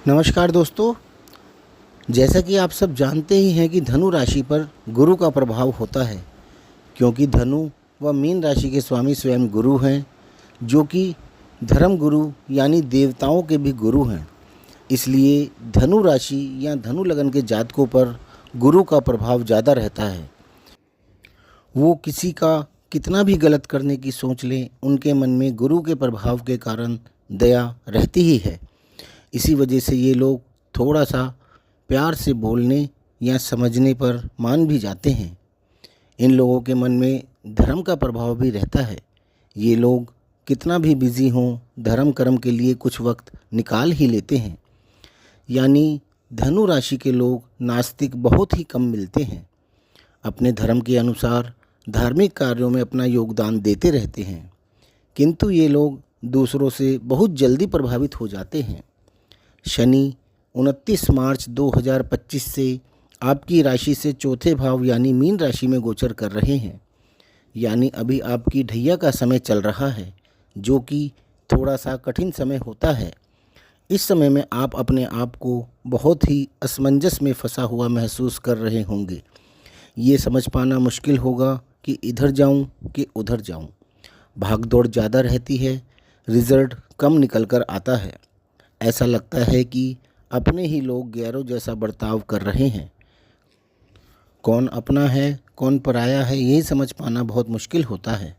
नमस्कार दोस्तों। जैसा कि आप सब जानते ही हैं कि धनु राशि पर गुरु का प्रभाव होता है, क्योंकि धनु व मीन राशि के स्वामी स्वयं गुरु हैं, जो कि धर्म गुरु यानी देवताओं के भी गुरु हैं। इसलिए धनु राशि या धनु लगन के जातकों पर गुरु का प्रभाव ज़्यादा रहता है। वो किसी का कितना भी गलत करने की सोच लें, उनके मन में गुरु के प्रभाव के कारण दया रहती ही है। इसी वजह से ये लोग थोड़ा सा प्यार से बोलने या समझने पर मान भी जाते हैं। इन लोगों के मन में धर्म का प्रभाव भी रहता है। ये लोग कितना भी बिजी हों, धर्म कर्म के लिए कुछ वक्त निकाल ही लेते हैं। यानी धनु राशि के लोग नास्तिक बहुत ही कम मिलते हैं। अपने धर्म के अनुसार धार्मिक कार्यों में अपना योगदान देते रहते हैं, किंतु ये लोग दूसरों से बहुत जल्दी प्रभावित हो जाते हैं। शनि 29 मार्च 2025 से आपकी राशि से चौथे भाव यानी मीन राशि में गोचर कर रहे हैं। यानी अभी आपकी ढैया का समय चल रहा है, जो कि थोड़ा सा कठिन समय होता है। इस समय में आप अपने आप को बहुत ही असमंजस में फंसा हुआ महसूस कर रहे होंगे। ये समझ पाना मुश्किल होगा कि इधर जाऊं कि उधर जाऊं। भाग दौड़ ज़्यादा रहती है, रिज़ल्ट कम निकल कर आता है। ऐसा लगता है कि अपने ही लोग गैरों जैसा बर्ताव कर रहे हैं। कौन अपना है कौन पराया है, यही समझ पाना बहुत मुश्किल होता है।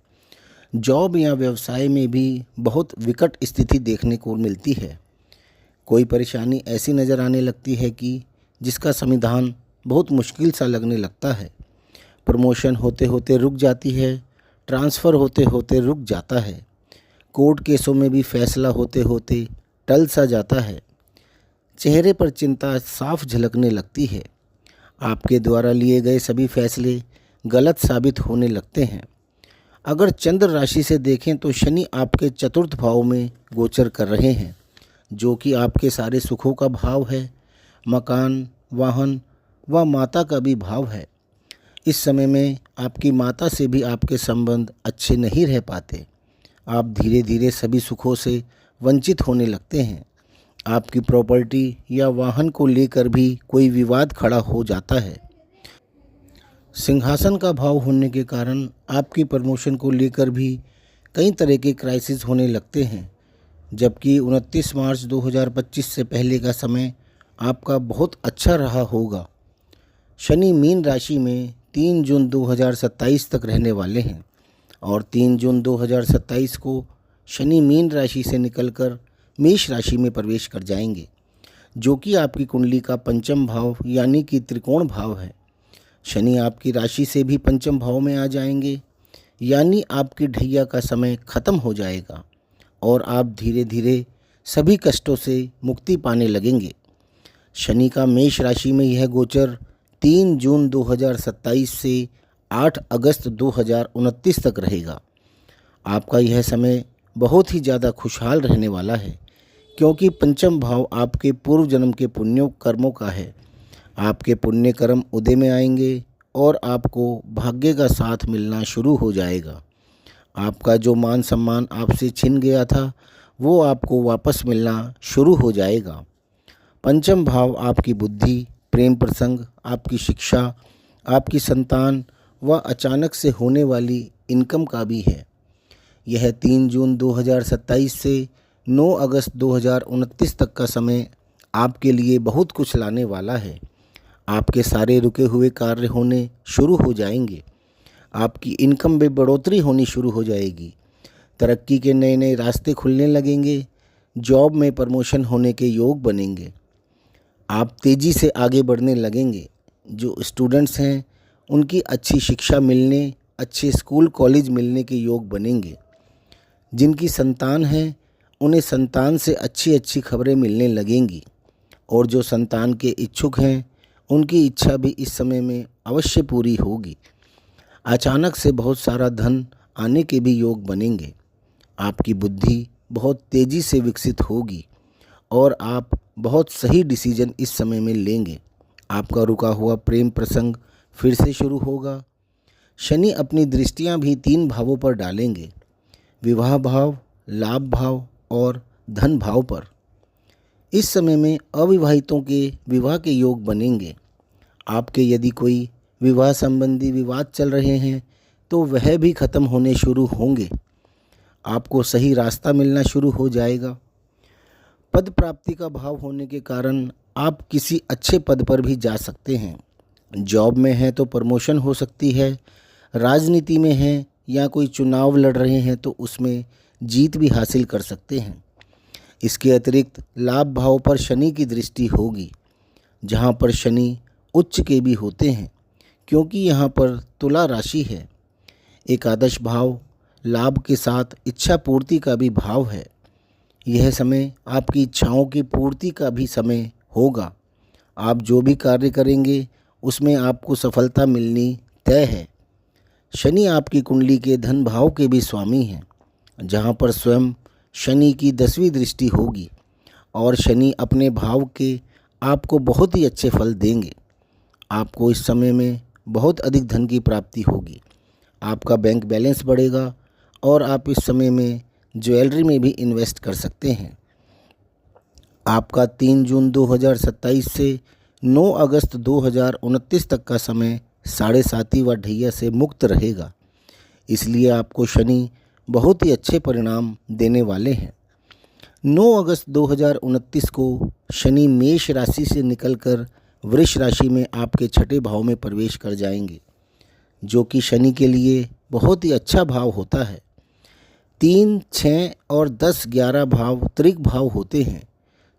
जॉब या व्यवसाय में भी बहुत विकट स्थिति देखने को मिलती है। कोई परेशानी ऐसी नज़र आने लगती है कि जिसका समाधान बहुत मुश्किल सा लगने लगता है। प्रमोशन होते होते रुक जाती है, ट्रांसफ़र होते होते रुक जाता है। कोर्ट केसों में भी फैसला होते होते टल सा जाता है। चेहरे पर चिंता साफ झलकने लगती है। आपके द्वारा लिए गए सभी फैसले गलत साबित होने लगते हैं। अगर चंद्र राशि से देखें तो शनि आपके चतुर्थ भाव में गोचर कर रहे हैं, जो कि आपके सारे सुखों का भाव है। मकान, वाहन व माता का भी भाव है। इस समय में आपकी माता से भी आपके संबंध अच्छे नहीं रह पाते। आप धीरे धीरे सभी सुखों से वंचित होने लगते हैं। आपकी प्रॉपर्टी या वाहन को लेकर भी कोई विवाद खड़ा हो जाता है। सिंहासन का भाव होने के कारण आपकी प्रमोशन को लेकर भी कई तरह के क्राइसिस होने लगते हैं, जबकि 29 मार्च 2025 से पहले का समय आपका बहुत अच्छा रहा होगा। शनि मीन राशि में 3 जून 2027 तक रहने वाले हैं और 3 जून 2027 को शनि मीन राशि से निकलकर मेष राशि में प्रवेश कर जाएंगे, जो कि आपकी कुंडली का पंचम भाव यानी कि त्रिकोण भाव है। शनि आपकी राशि से भी पंचम भाव में आ जाएंगे, यानी आपकी ढैया का समय खत्म हो जाएगा और आप धीरे धीरे सभी कष्टों से मुक्ति पाने लगेंगे। शनि का मेष राशि में यह गोचर 3 जून 2027 से 8 अगस्त 2029 तक रहेगा। आपका यह समय बहुत ही ज़्यादा खुशहाल रहने वाला है, क्योंकि पंचम भाव आपके पूर्व जन्म के पुण्यों कर्मों का है। आपके पुण्य कर्म उदय में आएंगे और आपको भाग्य का साथ मिलना शुरू हो जाएगा। आपका जो मान सम्मान आपसे छिन गया था, वो आपको वापस मिलना शुरू हो जाएगा। पंचम भाव आपकी बुद्धि, प्रेम प्रसंग, आपकी शिक्षा, आपकी संतान व अचानक से होने वाली इनकम का भी है। यह 3 जून 2027 से 9 अगस्त 2029 तक का समय आपके लिए बहुत कुछ लाने वाला है। आपके सारे रुके हुए कार्य होने शुरू हो जाएंगे। आपकी इनकम में बढ़ोतरी होनी शुरू हो जाएगी। तरक्की के नए नए रास्ते खुलने लगेंगे। जॉब में प्रमोशन होने के योग बनेंगे। आप तेज़ी से आगे बढ़ने लगेंगे। जो स्टूडेंट्स हैं, उनकी अच्छी शिक्षा मिलने, अच्छे स्कूल कॉलेज मिलने के योग बनेंगे। जिनकी संतान है, उन्हें संतान से अच्छी अच्छी खबरें मिलने लगेंगी। और जो संतान के इच्छुक हैं, उनकी इच्छा भी इस समय में अवश्य पूरी होगी। अचानक से बहुत सारा धन आने के भी योग बनेंगे। आपकी बुद्धि बहुत तेज़ी से विकसित होगी और आप बहुत सही डिसीजन इस समय में लेंगे। आपका रुका हुआ प्रेम प्रसंग फिर से शुरू होगा। शनि अपनी दृष्टियां भी 3 भावों पर डालेंगे, विवाह भाव, लाभ भाव और धन भाव पर। इस समय में अविवाहितों के विवाह के योग बनेंगे। आपके यदि कोई विवाह संबंधी विवाद चल रहे हैं तो वह भी खत्म होने शुरू होंगे। आपको सही रास्ता मिलना शुरू हो जाएगा। पद प्राप्ति का भाव होने के कारण आप किसी अच्छे पद पर भी जा सकते हैं। जॉब में हैं तो प्रमोशन हो सकती है। राजनीति में हैं या कोई चुनाव लड़ रहे हैं तो उसमें जीत भी हासिल कर सकते हैं। इसके अतिरिक्त लाभ भाव पर शनि की दृष्टि होगी, जहाँ पर शनि उच्च के भी होते हैं, क्योंकि यहाँ पर तुला राशि है। एकादश भाव लाभ के साथ इच्छा पूर्ति का भी भाव है। यह समय आपकी इच्छाओं की पूर्ति का भी समय होगा। आप जो भी कार्य करेंगे उसमें आपको सफलता मिलनी तय है। शनि आपकी कुंडली के धन भाव के भी स्वामी हैं, जहाँ पर स्वयं शनि की 10वीं दृष्टि होगी और शनि अपने भाव के आपको बहुत ही अच्छे फल देंगे। आपको इस समय में बहुत अधिक धन की प्राप्ति होगी। आपका बैंक बैलेंस बढ़ेगा और आप इस समय में ज्वेलरी में भी इन्वेस्ट कर सकते हैं। आपका 3 जून 2027 से 9 अगस्त 2029 तक का समय 7.5 व ढैया से मुक्त रहेगा। इसलिए आपको शनि बहुत ही अच्छे परिणाम देने वाले हैं। 9 अगस्त 2029 को शनि मेष राशि से निकलकर वृष राशि में आपके छठे भाव में प्रवेश कर जाएंगे, जो कि शनि के लिए बहुत ही अच्छा भाव होता है। 3, 6 और 10, 11 भाव त्रिक भाव होते हैं,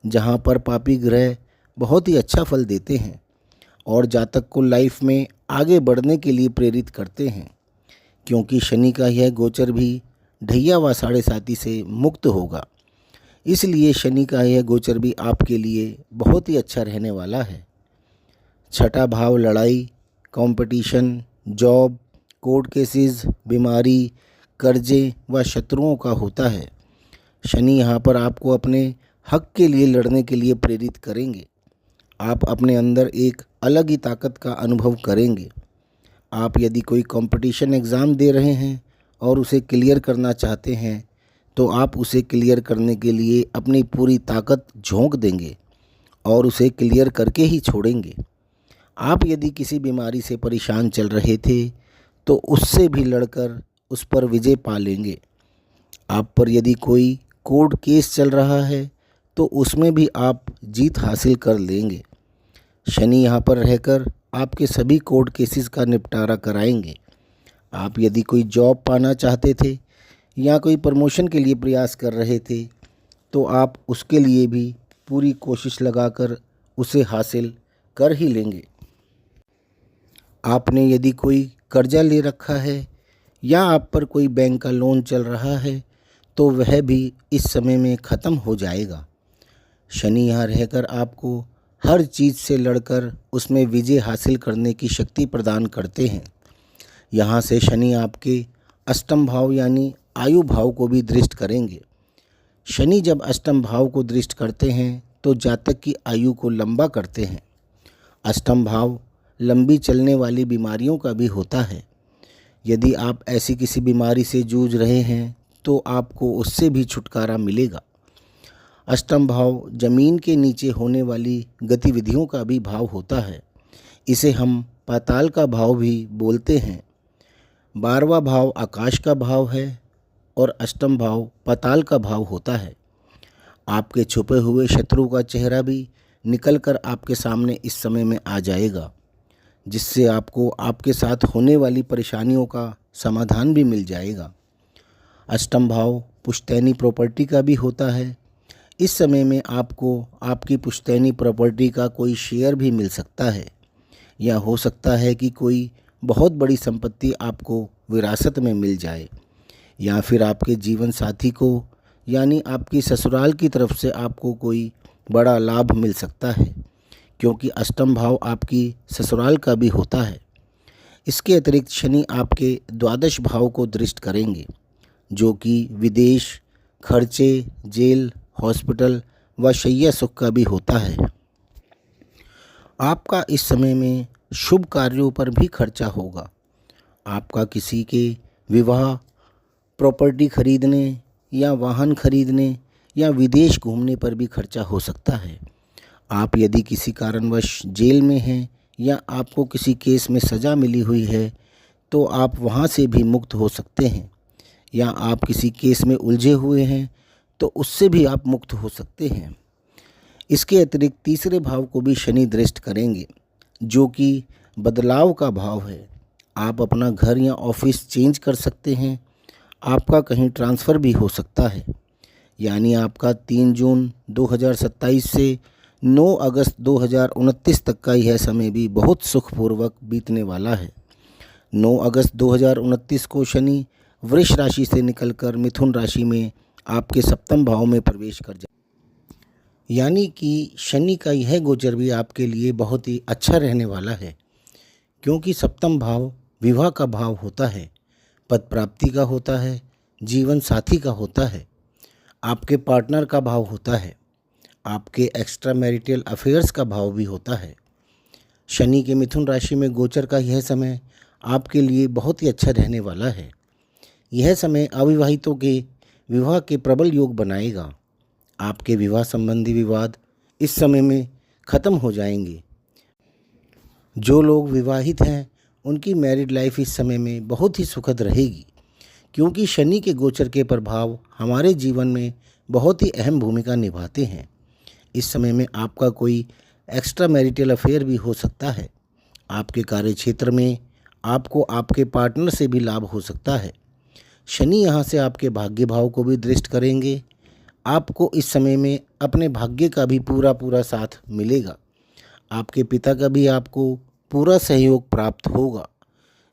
जहाँ पर पापी ग्रह बहुत ही अच्छा फल देते हैं और जातक को लाइफ में आगे बढ़ने के लिए प्रेरित करते हैं, क्योंकि शनि का यह गोचर भी ढैया व 7.5 से मुक्त होगा। इसलिए शनि का यह गोचर भी आपके लिए बहुत ही अच्छा रहने वाला है। छठा भाव लड़ाई, कंपटीशन, जॉब, कोर्ट केसेस, बीमारी, कर्जे व शत्रुओं का होता है। शनि यहाँ पर आपको अपने हक के लिए लड़ने के लिए प्रेरित करेंगे। आप अपने अंदर एक अलग ही ताकत का अनुभव करेंगे। आप यदि कोई कंपटीशन एग्ज़ाम दे रहे हैं और उसे क्लियर करना चाहते हैं तो आप उसे क्लियर करने के लिए अपनी पूरी ताकत झोंक देंगे और उसे क्लियर करके ही छोड़ेंगे। आप यदि किसी बीमारी से परेशान चल रहे थे तो उससे भी लड़कर उस पर विजय पा लेंगे। आप पर यदि कोई कोर्ट केस चल रहा है तो उसमें भी आप जीत हासिल कर लेंगे। शनि यहाँ पर रहकर आपके सभी कोर्ट केसेस का निपटारा कराएंगे। आप यदि कोई जॉब पाना चाहते थे या कोई प्रमोशन के लिए प्रयास कर रहे थे तो आप उसके लिए भी पूरी कोशिश लगाकर उसे हासिल कर ही लेंगे। आपने यदि कोई कर्जा ले रखा है या आप पर कोई बैंक का लोन चल रहा है तो वह भी इस समय में ख़त्म हो जाएगा। शनि यहाँ रहकर आपको हर चीज़ से लड़कर उसमें विजय हासिल करने की शक्ति प्रदान करते हैं। यहाँ से शनि आपके अष्टम भाव यानी आयु भाव को भी दृष्ट करेंगे। शनि जब अष्टम भाव को दृष्ट करते हैं तो जातक की आयु को लंबा करते हैं। अष्टम भाव लंबी चलने वाली बीमारियों का भी होता है। यदि आप ऐसी किसी बीमारी से जूझ रहे हैं तो आपको उससे भी छुटकारा मिलेगा। अष्टम भाव जमीन के नीचे होने वाली गतिविधियों का भी भाव होता है। इसे हम पाताल का भाव भी बोलते हैं। 12वां भाव आकाश का भाव है और अष्टम भाव पाताल का भाव होता है। आपके छुपे हुए शत्रु का चेहरा भी निकलकर आपके सामने इस समय में आ जाएगा, जिससे आपको आपके साथ होने वाली परेशानियों का समाधान भी मिल जाएगा। अष्टम भाव पुश्तैनी प्रॉपर्टी का भी होता है। इस समय में आपको आपकी पुश्तैनी प्रॉपर्टी का कोई शेयर भी मिल सकता है, या हो सकता है कि कोई बहुत बड़ी संपत्ति आपको विरासत में मिल जाए, या फिर आपके जीवन साथी को यानी आपकी ससुराल की तरफ से आपको कोई बड़ा लाभ मिल सकता है, क्योंकि अष्टम भाव आपकी ससुराल का भी होता है। इसके अतिरिक्त शनि आपके द्वादश भाव को दृष्ट करेंगे, जो कि विदेश, खर्चे, जेल, हॉस्पिटल व शैया सुख का भी होता है। आपका इस समय में शुभ कार्यों पर भी खर्चा होगा। आपका किसी के विवाह, प्रॉपर्टी खरीदने या वाहन खरीदने या विदेश घूमने पर भी खर्चा हो सकता है। आप यदि किसी कारणवश जेल में हैं या आपको किसी केस में सज़ा मिली हुई है तो आप वहाँ से भी मुक्त हो सकते हैं, या आप किसी केस में उलझे हुए हैं तो उससे भी आप मुक्त हो सकते हैं। इसके अतिरिक्त तीसरे भाव को भी शनि दृष्ट करेंगे, जो कि बदलाव का भाव है। आप अपना घर या ऑफिस चेंज कर सकते हैं, आपका कहीं ट्रांसफ़र भी हो सकता है। यानी आपका 3 जून 2027 से 9 अगस्त 2029 तक का यह समय भी बहुत सुखपूर्वक बीतने वाला है। 9 अगस्त 2029 को शनि वृष राशि से निकलकर मिथुन राशि में आपके सप्तम भाव में प्रवेश कर जाए। यानी कि शनि का यह गोचर भी आपके लिए बहुत ही अच्छा रहने वाला है, क्योंकि सप्तम भाव विवाह का भाव होता है, पद प्राप्ति का होता है, जीवन साथी का होता है, आपके पार्टनर का भाव होता है, आपके एक्स्ट्रा मैरिटल अफेयर्स का भाव भी होता है। शनि के मिथुन राशि में गोचर का यह समय आपके लिए बहुत ही अच्छा रहने वाला है। यह समय अविवाहितों के विवाह के प्रबल योग बनाएगा। आपके विवाह संबंधी विवाद इस समय में ख़त्म हो जाएंगे। जो लोग विवाहित हैं उनकी मैरिड लाइफ इस समय में बहुत ही सुखद रहेगी, क्योंकि शनि के गोचर के प्रभाव हमारे जीवन में बहुत ही अहम भूमिका निभाते हैं। इस समय में आपका कोई एक्स्ट्रा मैरिटल अफेयर भी हो सकता है। आपके कार्य क्षेत्र में आपको आपके पार्टनर से भी लाभ हो सकता है। शनि यहाँ से आपके भाग्य भाव को भी दृष्ट करेंगे। आपको इस समय में अपने भाग्य का भी पूरा साथ मिलेगा। आपके पिता का भी आपको पूरा सहयोग प्राप्त होगा।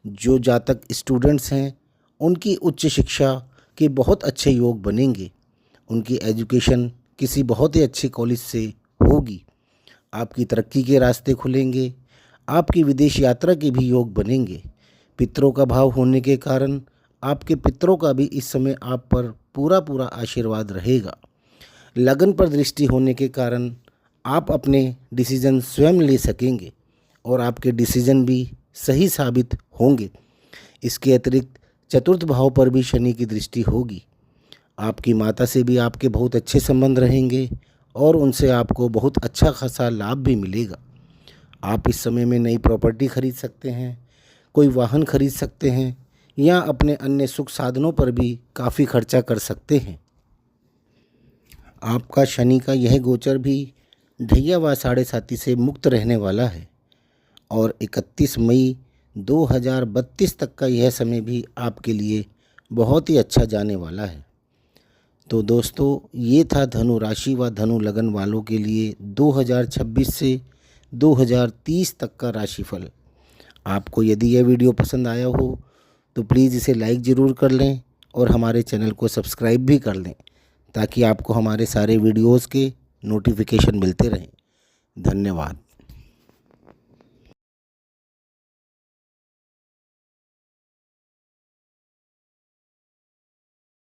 जो जातक स्टूडेंट्स हैं उनकी उच्च शिक्षा के बहुत अच्छे योग बनेंगे। उनकी एजुकेशन किसी बहुत ही अच्छे कॉलेज से होगी। आपकी तरक्की के रास्ते खुलेंगे। आपकी विदेश यात्रा के भी योग बनेंगे। पितरों का भाव होने के कारण आपके पितरों का भी इस समय आप पर पूरा आशीर्वाद रहेगा। लगन पर दृष्टि होने के कारण आप अपने डिसीजन स्वयं ले सकेंगे और आपके डिसीजन भी सही साबित होंगे। इसके अतिरिक्त चतुर्थ भाव पर भी शनि की दृष्टि होगी। आपकी माता से भी आपके बहुत अच्छे संबंध रहेंगे और उनसे आपको बहुत अच्छा खासा लाभ भी मिलेगा। आप इस समय में नई प्रॉपर्टी खरीद सकते हैं, कोई वाहन खरीद सकते हैं या अपने अन्य सुख साधनों पर भी काफ़ी खर्चा कर सकते हैं। आपका शनि का यह गोचर भी ढैया व साढ़े साथी से मुक्त रहने वाला है और 31 मई 2032 तक का यह समय भी आपके लिए बहुत ही अच्छा जाने वाला है। तो दोस्तों, ये था धनु राशि व धनु लगन वालों के लिए 2026 से 2030 तक का राशिफल। आपको यदि यह वीडियो पसंद आया हो तो प्लीज़ इसे लाइक ज़रूर कर लें और हमारे चैनल को सब्सक्राइब भी कर लें, ताकि आपको हमारे सारे वीडियोज़ के नोटिफिकेशन मिलते रहें। धन्यवाद।